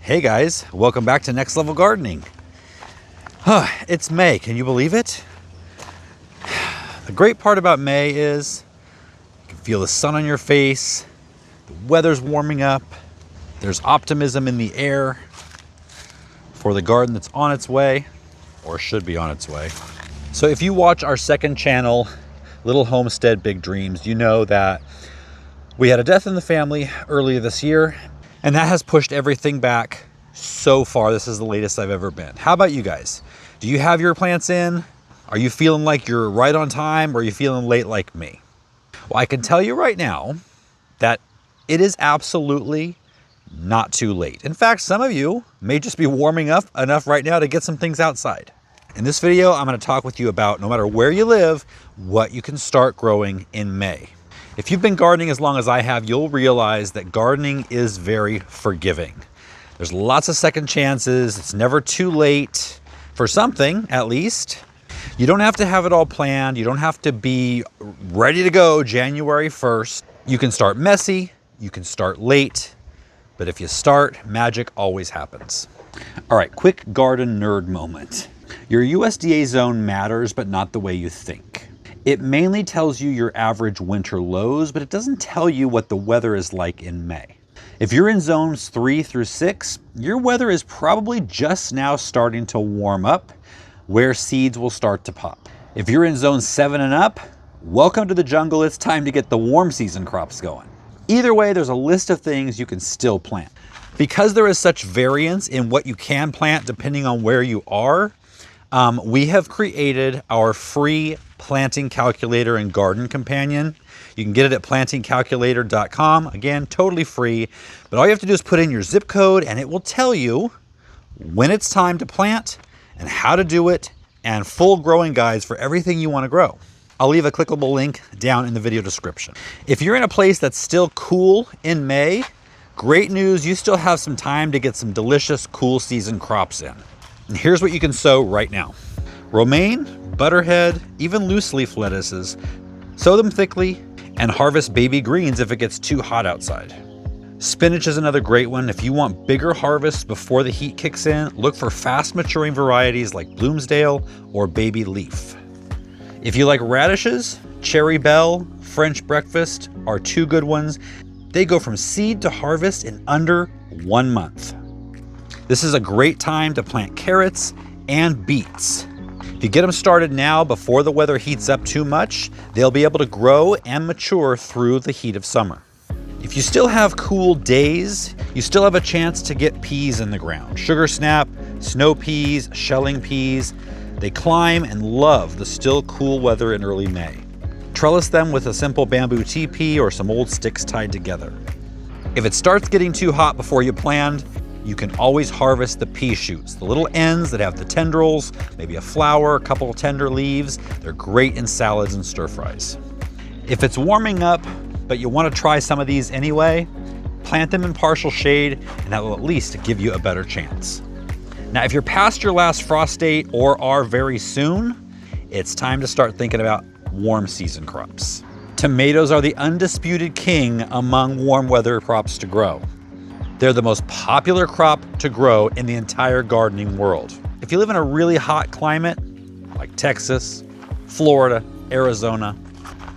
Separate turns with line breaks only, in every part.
Hey guys, welcome back to Next Level Gardening. It's May, can you believe it? The great part about May is you can feel the sun on your face, the weather's warming up, there's optimism in the air for the garden that's on its way, or should be on its way. So if you watch our second channel, Little Homestead Big Dreams, you know that we had a death in the family earlier this year, and that has pushed everything back so far. This is the latest I've ever been. How about you guys? Do you have your plants in? Are you feeling like you're right on time, or are you feeling late like me? Well, I can tell you right now that it is absolutely not too late. In fact, some of you may just be warming up enough right now to get some things outside. In this video, I'm going to talk with you about, no matter where you live, what you can start growing in May. If you've been gardening as long as I have, you'll realize that gardening is very forgiving. There's lots of second chances. It's never too late for something, at least. You don't have to have it all planned. You don't have to be ready to go January 1st. You can start messy. You can start late. But if you start, magic always happens. All right, quick garden nerd moment. Your USDA zone matters, but not the way you think. It mainly tells you your average winter lows, but it doesn't tell you what the weather is like in May. If you're in zones 3 through 6, your weather is probably just now starting to warm up, where seeds will start to pop. If you're in zone 7 and up, welcome to the jungle. It's time to get the warm season crops going. Either way, there's a list of things you can still plant. Because there is such variance in what you can plant depending on where you are, we have created our free planting calculator and garden companion. You can get it at plantingcalculator.com. Again, totally free. But all you have to do is put in your zip code and it will tell you when it's time to plant and how to do it, and full growing guides for everything you want to grow. I'll leave a clickable link down in the video description. If you're in a place that's still cool in May, great news, you still have some time to get some delicious cool season crops in. And here's what you can sow right now. Romaine, butterhead, even loose leaf lettuces. Sow them thickly and harvest baby greens if it gets too hot outside. Spinach is another great one. If you want bigger harvests before the heat kicks in, look for fast maturing varieties like Bloomsdale or baby leaf. If you like radishes, cherry bell, French breakfast are two good ones. They go from seed to harvest in under 1 month. This is a great time to plant carrots and beets. If you get them started now before the weather heats up too much, they'll be able to grow and mature through the heat of summer. If you still have cool days, you still have a chance to get peas in the ground. Sugar snap, snow peas, shelling peas. They climb and love the still cool weather in early May. Trellis them with a simple bamboo teepee or some old sticks tied together. If it starts getting too hot before you planned, you can always harvest the pea shoots, the little ends that have the tendrils, maybe a flower, a couple of tender leaves. They're great in salads and stir fries. If it's warming up, but you want to try some of these anyway, plant them in partial shade, and that will at least give you a better chance. Now, if you're past your last frost date or are very soon, it's time to start thinking about warm season crops. Tomatoes are the undisputed king among warm weather crops to grow. They're the most popular crop to grow in the entire gardening world. If you live in a really hot climate, like Texas, Florida, Arizona,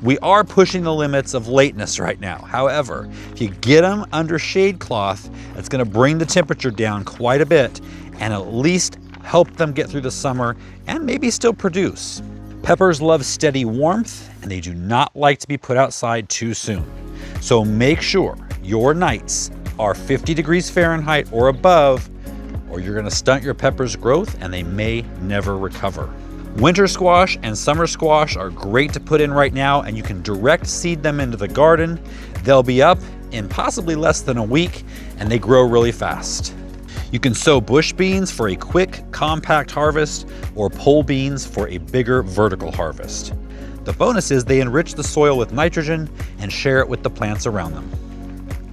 we are pushing the limits of lateness right now. However, if you get them under shade cloth, it's going to bring the temperature down quite a bit and at least help them get through the summer and maybe still produce. Peppers love steady warmth and they do not like to be put outside too soon. So make sure your nights are 50 degrees Fahrenheit or above, or you're going to stunt your peppers' growth and they may never recover. Winter squash and summer squash are great to put in right now, and you can direct seed them into the garden. They'll be up in possibly less than a week and they grow really fast. You can sow bush beans for a quick, compact harvest or pole beans for a bigger vertical harvest. The bonus is they enrich the soil with nitrogen and share it with the plants around them.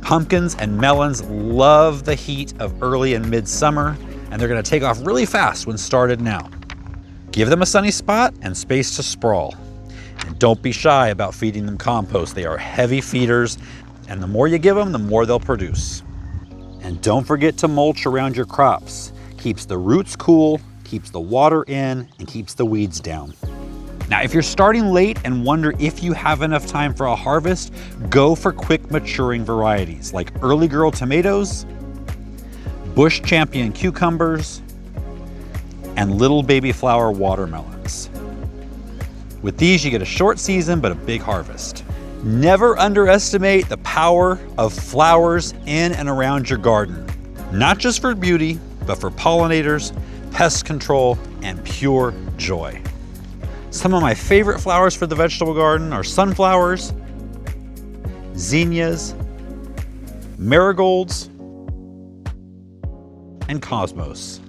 Pumpkins and melons love the heat of early and midsummer, and they're going to take off really fast when started now. Give them a sunny spot and space to sprawl. And don't be shy about feeding them compost. They are heavy feeders, and the more you give them, the more they'll produce. And don't forget to mulch around your crops. Keeps the roots cool, keeps the water in, and keeps the weeds down. Now, if you're starting late and wonder if you have enough time for a harvest, go for quick maturing varieties like Early Girl tomatoes, Bush Champion cucumbers, and Little Baby Flower watermelons. With these, you get a short season, but a big harvest. Never underestimate the power of flowers in and around your garden. Not just for beauty, but for pollinators, pest control, and pure joy. Some of my favorite flowers for the vegetable garden are sunflowers, zinnias, marigolds, and cosmos.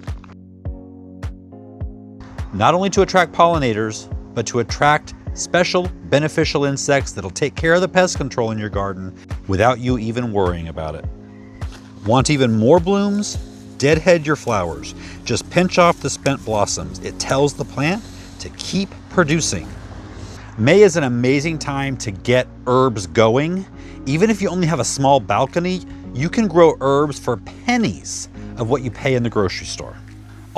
Not only to attract pollinators, but to attract special beneficial insects that'll take care of the pest control in your garden without you even worrying about it. Want even more blooms? Deadhead your flowers. Just pinch off the spent blossoms. It tells the plant to keep producing. May is an amazing time to get herbs going. Even if you only have a small balcony, you can grow herbs for pennies of what you pay in the grocery store.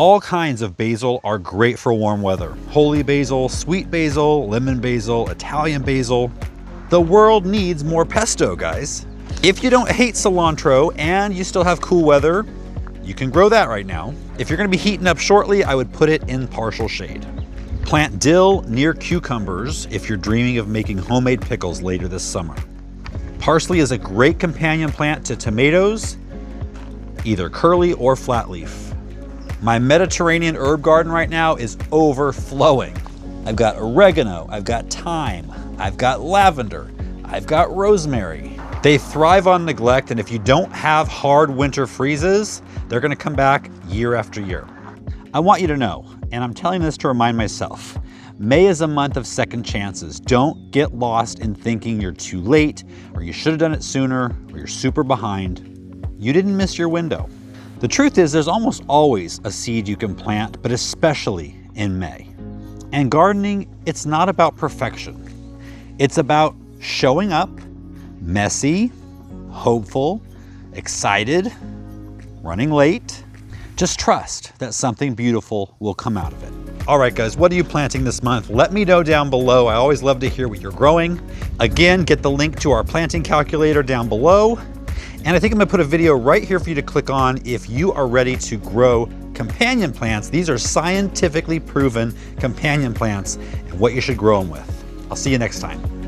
All kinds of basil are great for warm weather. Holy basil, sweet basil, lemon basil, Italian basil. The world needs more pesto, guys. If you don't hate cilantro and you still have cool weather, you can grow that right now. If you're gonna be heating up shortly, I would put it in partial shade. Plant dill near cucumbers if you're dreaming of making homemade pickles later this summer. Parsley is a great companion plant to tomatoes, either curly or flat leaf. My Mediterranean herb garden right now is overflowing. I've got oregano, I've got thyme, I've got lavender, I've got rosemary. They thrive on neglect, and if you don't have hard winter freezes, they're gonna come back year after year. I want you to know, and I'm telling this to remind myself, May is a month of second chances. Don't get lost in thinking you're too late, or you should have done it sooner, or you're super behind. You didn't miss your window. The truth is, there's almost always a seed you can plant, but especially in May. And gardening, it's not about perfection. It's about showing up, messy, hopeful, excited, running late. Just trust that something beautiful will come out of it. All right, guys, what are you planting this month? Let me know down below. I always love to hear what you're growing. Again, get the link to our planting calculator down below. And I think I'm gonna put a video right here for you to click on if you are ready to grow companion plants. These are scientifically proven companion plants and what you should grow them with. I'll see you next time.